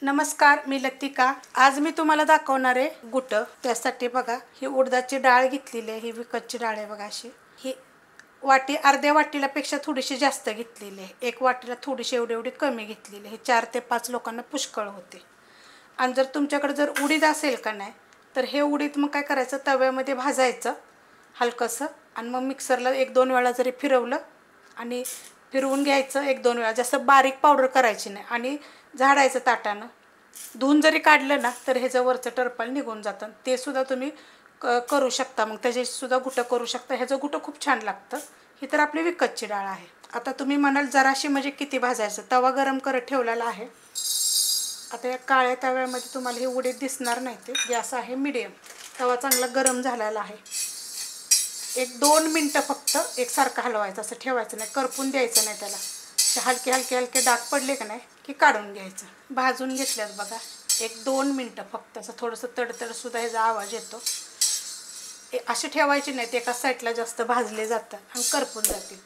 नमस्कार, मी लतिका। आज मी तुम्हाला दाखवणार आहे गुट। त्यासाठी बघा, ही उडदाची डाळ घेतलेली आहे। ही विकतची डाळ आहे बघा अशी। ही वाटी अर्ध्या वाटीला पेक्षा थोडीशी जास्त घेतलेली आहे। एक वाटीला थोडीशी एवढी कमी घेतलेली आहे। हे 4 ते 5 लोकांना पुष्कळ होते। आणि जर तुमच्याकडे जर उडीद असेल का नाही, तर हे उडीद मग काय करायचं, तव्यामध्ये भाजायचं हलकसं आणि मग मिक्सरला 1-2 वेळा जरी फिरवलं आणि फिरवून घ्यायचं 1-2 वेळा, जास्त बारीक पावडर करायची नाही आणि झाडायचं ताटानं। धुवून जरी काढलं ना तर ह्याचं वरचं टरपाल निघून जातं। ते सुद्धा तुम्ही करू शकता। मग त्याचे सुद्धा गुटं करू शकता। ह्याचं गुटं खूप छान लागतं। ही तर आपली विकतची डाळ आहे। आता तुम्ही म्हणाल जराशी म्हणजे किती भाजायचं, तवा गरम करत ठेवलेला आहे। आता या काळ्या तव्यामध्ये तुम्हाला हे उडीद दिसणार नाही, ते गॅस आहे मीडियम। तवा चांगला गरम झालेला आहे। 1-2 मिनटं फक्त एकसारखं हलवायचं, असं ठेवायचं नाही, करपून द्यायचं नाही त्याला। हलके हलके हलके डाग पडले का नाही की काढून घ्यायचं। भाजून घेतल्यात बघा 1-2 मिनटं फक्त, असं थोडंसं तडतड सुद्धा ह्याचा आवाज येतो। असे ठेवायचे नाही, ते एका साईडला जास्त भाजले जातात आणि करपून जातील।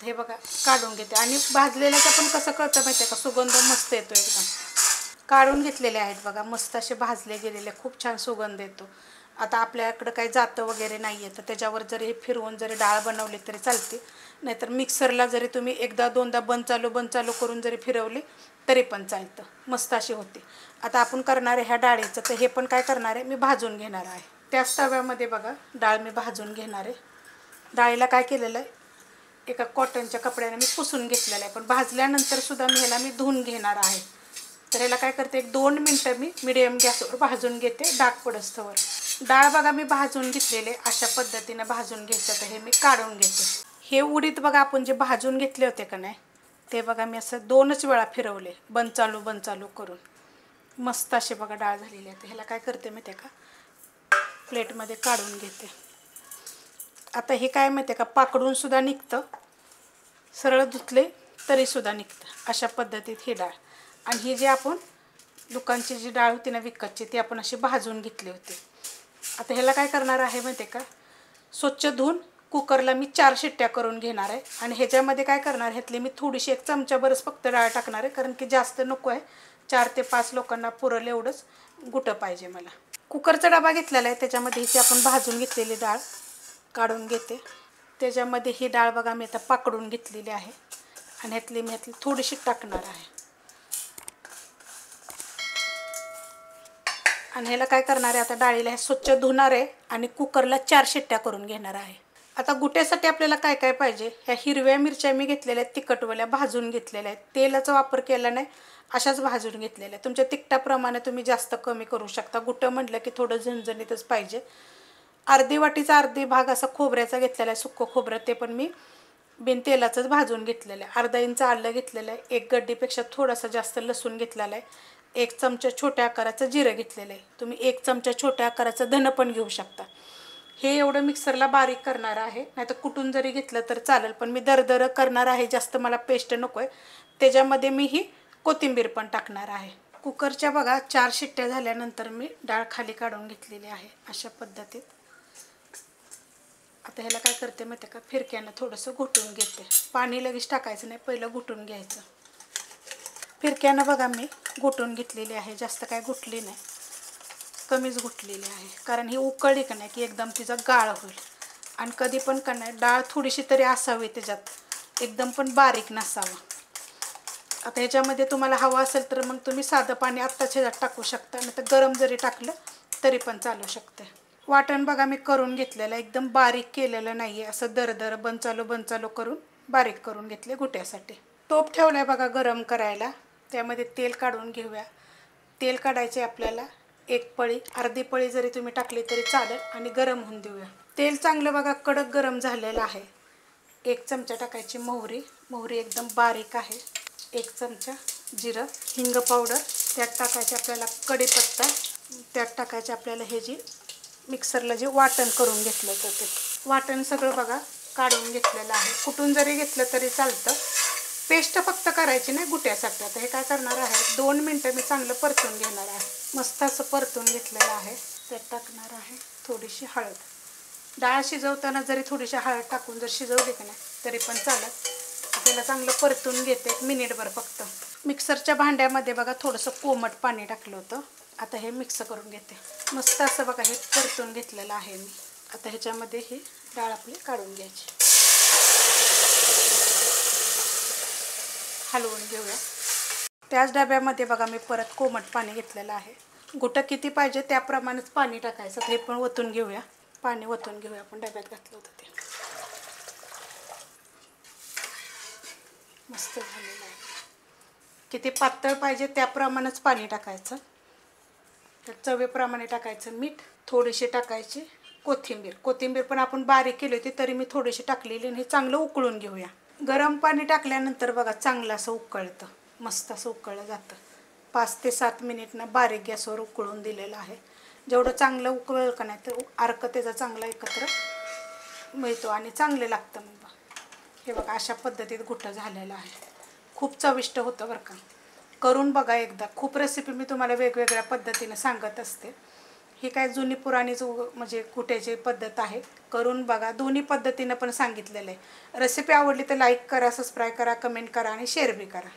हे बघा काढून घेते। आणि भाजलेल्याचं पण कसं कळतं माहिती आहे का, सुगंध मस्त येतो एकदम। काढून घेतलेले आहेत बघा, मस्त असे भाजले गेलेले, खूप छान सुगंध येतो। आता आपल्याकडे काही जातं वगैरे नाही आहे, तर त्याच्यावर जरी हे फिरवून जरी डाळ बनवली तरी चालते। नाहीतर मिक्सरला जरी तुम्ही 1-2दा बंद चालू करून जरी फिरवली तरी पण चालतं, मस्त अशी होते। आता आपण करणार आहे ह्या डाळीचं, तर हे पण काय करणार आहे, मी भाजून घेणार आहे। त्याच तव्यामध्ये बघा डाळ मी भाजून घेणार आहे। डाळीला काय केलेलं आहे, एका कॉटनच्या कपड्याने मी पुसून घेतलेलं आहे, पण भाजल्यानंतर सुद्धा मी ह्याला मी घेणार आहे। तर ह्याला काय करते, 1-2 मिनटं मी मीडियम गॅसवर भाजून घेते, डाग पडस्तवर। डाळ बघा मी भाजून घेतलेले, अशा पद्धतीने भाजून घ्यायचं। तर हे मी काढून घेते। हे उडीद बघा आपण जे भाजून घेतले होते का नाही, ते बघा मी असं 2च वेळा फिरवले, बंद चालू करून। मस्त असे बघा डाळ झालेली आहे। ह्याला काय करते माहिती आहे का, प्लेटमध्ये काढून घेते। आता हे काय माहिती आहे का, पाकडून सुद्धा निघतं, सरळ धुतले तरी सुद्धा निघतं, अशा पद्धतीत ही डाळ। आणि ही जी आपण दुकानची जी डाळ होती ना विकतची, ती आपण अशी भाजून घेतली होती। आता ह्याला काय करणार आहे माहिती आहे का, स्वच्छ धुवून कुकरला मी 4 शिट्ट्या करून घेणार आहे। आणि ह्याच्यामध्ये काय करणार, ह्यातली मी थोडीशी 1 चमचाभरच फक्त डाळ टाकणार आहे, कारण की जास्त नको आहे। 4 ते 5 लोकांना पुरेल एवढंच गुटं पाहिजे मला। कुकरचा डबा घेतलेला आहे, त्याच्यामध्ये हिची आपण भाजून घेतलेली डाळ काढून घेते। त्याच्यामध्ये ही डाळ बघा मी आता पाकडून घेतलेली आहे आणि ह्यातली थोडीशी टाकणार आहे। आणि ह्याला काय करणार आहे, आता डाळीला हे स्वच्छ धुणार आहे आणि कुकरला 4 शिट्ट्या करून घेणार आहे। आता गुट्यासाठी आपल्याला काय काय पाहिजे, ह्या हिरव्या मिरच्या मी घेतलेल्या आहेत, तिखटवाल्या भाजून घेतलेल्या आहेत। तेलाचा वापर केला नाही, अशाच भाजून घेतलेल्या आहेत। तुमच्या तिखटाप्रमाणे तुम्ही जास्त कमी करू शकता। गुटं म्हटलं की थोडं झणझणीतच पाहिजे। अर्धी वाटीचा अर्धी भाग असा खोबऱ्याचा घेतलेला आहे, सुक्कं खोबरं, ते पण मी बिन तेलाचंच भाजून घेतलेलं आहे। अर्धा इंच आलं घेतलेलं आहे, 1 गड्डीपेक्षा थोडासा जास्त लसूण घेतलेला आहे, 1 चमचा छोट्या आकाराचं जिरं घेतलेलं आहे। तुम्ही 1 चमचा छोट्या आकाराचं धनं पण घेऊ शकता। हे एवढं मिक्सरला बारीक करणार आहे, नाहीतर कुटून जरी घेतलं तर चालेल, पण मी दरदरं करणार आहे, जास्त मला पेस्ट नको आहे। त्याच्यामध्ये मी ही कोथिंबीर पण टाकणार आहे। कुकरच्या बघा 4 शिट्ट्या झाल्यानंतर मी डाळ खाली काढून घेतलेली आहे, अशा पद्धतीत। आता ह्याला काय करते माहिती आहे का, फिरक्यानं थोडंसं घुटून घेते। पाणी लगेच टाकायचं नाही, पहिलं घुटून घ्यायचं। फिरक्यानं बघा मी घुटून घेतलेली आहे, जास्त काय घुटली नाही, कमीच घुटलेली आहे। कारण ही उकळली का नाही की एकदम तिचा गाळ होईल। आणि कधी पण का नाही, डाळ थोडीशी तरी असावी त्याच्यात, एकदम पण बारीक नसावं। आता ह्याच्यामध्ये तुम्हाला हवं असेल तर मग तुम्ही साधं पाणी आत्ताच ह्याच्यात टाकू शकता, नाही तर गरम जरी टाकलं तरी पण चालू शकते। वाटण बघा मी करून घेतलेलं, एकदम बारीक केलेलं नाही आहे, असं दरदर बंद चालू करून बारीक करून घेतले गुट्यासाठी। टोप ठेवला आहे बघा गरम करायला, त्यामध्ये तेल काढून घेऊया। तेल काढायचे आपल्याला 1 पळी, अर्धी पळी जरी तुम्ही टाकली तरी चालेल, आणि गरम होऊन देऊया। तेल चांगलं बघा कडक गरम झालेलं आहे। 1 चमचा टाकायची मोहरी, मोहरी एकदम बारीक आहे। 1 चमचा जिरं, हिंग पावडर, त्यात टाकायचे आपल्याला कढीपत्ता, त्यात टाकायचे आपल्याला हे जी मिक्सरला जे वाटण करून घेतलं होतं ते वाटण सगळं बघा काढून घेतलेलं आहे। कुटून जरी घेतलं तरी चालतं, पेस्ट फक्त करायची नाही गुट्यासाठी। आता हे काय करणार आहे, 2 मिनटं मी चांगलं परतून घेणार आहे। मस्त असं परतून घेतलेलं आहे। त्यात टाकणार आहे थोडीशी हळद। डाळ शिजवताना जरी थोडीशी हळद टाकून जर शिजवली का नाही तरी पण चालत। त्याला चांगलं परतून घेते 1 मिनिटभर फक्त। मिक्सरच्या भांड्यामध्ये बघा थोडंसं कोमट पाणी टाकलं होतं. आता हे मिक्स करून घेते. मस्त असं बघा हे परतून घेतलेलं आहे मी. आता ह्याच्यामध्ये ही डाळ आपली काढून घ्यायची. हलवून घेऊया. त्याच डब्यामध्ये बघा मी परत कोमट पाणी घेतलेलं आहे. घुटं किती पाहिजे त्याप्रमाणेच पाणी टाकायचं. हे पण ओतून घेऊया. पाणी ओतून घेऊया. आपण डब्यात घातलं होतं ते. मस्त झालेलं आहे. किती पातळ पाहिजे त्याप्रमाणेच पाणी टाकायचं. तर चवीप्रमाणे टाकायचं मीठ, थोडीशी टाकायची कोथिंबीर पण आपण बारीक केली होती तरी मी थोडीशी टाकलेली. आणि हे चांगलं उकळून घेऊया. गरम पाणी टाकल्यानंतर बघा चांगलं असं उकळतं. मस्त असं उकळलं जातं. 5 ते 7 मिनिटनं बारीक गॅसवर उकळून दिलेलं आहे. जेवढं चांगलं उकळलं का नाही तर अर्क त्याचा चांगला एकत्र मिळतो आणि चांगले लागतं. मग हे बघा अशा पद्धतीत घुटं झालेलं आहे. खूप चविष्ट होतं बरं का. करून बघा एकदा. खूप रेसिपी मी तुम्हाला वेगवेगळ्या पद्धतीने सांगत असते. ही काय जुनी पुराणी म्हणजे कुट्याची पद्धत आहे. करून बघा. दोन्ही पद्धतीनं पण सांगितलेलं आहे. रेसिपी आवडली तर लाईक करा, सबस्क्राईब करा, कमेंट करा आणि शेअर बी करा.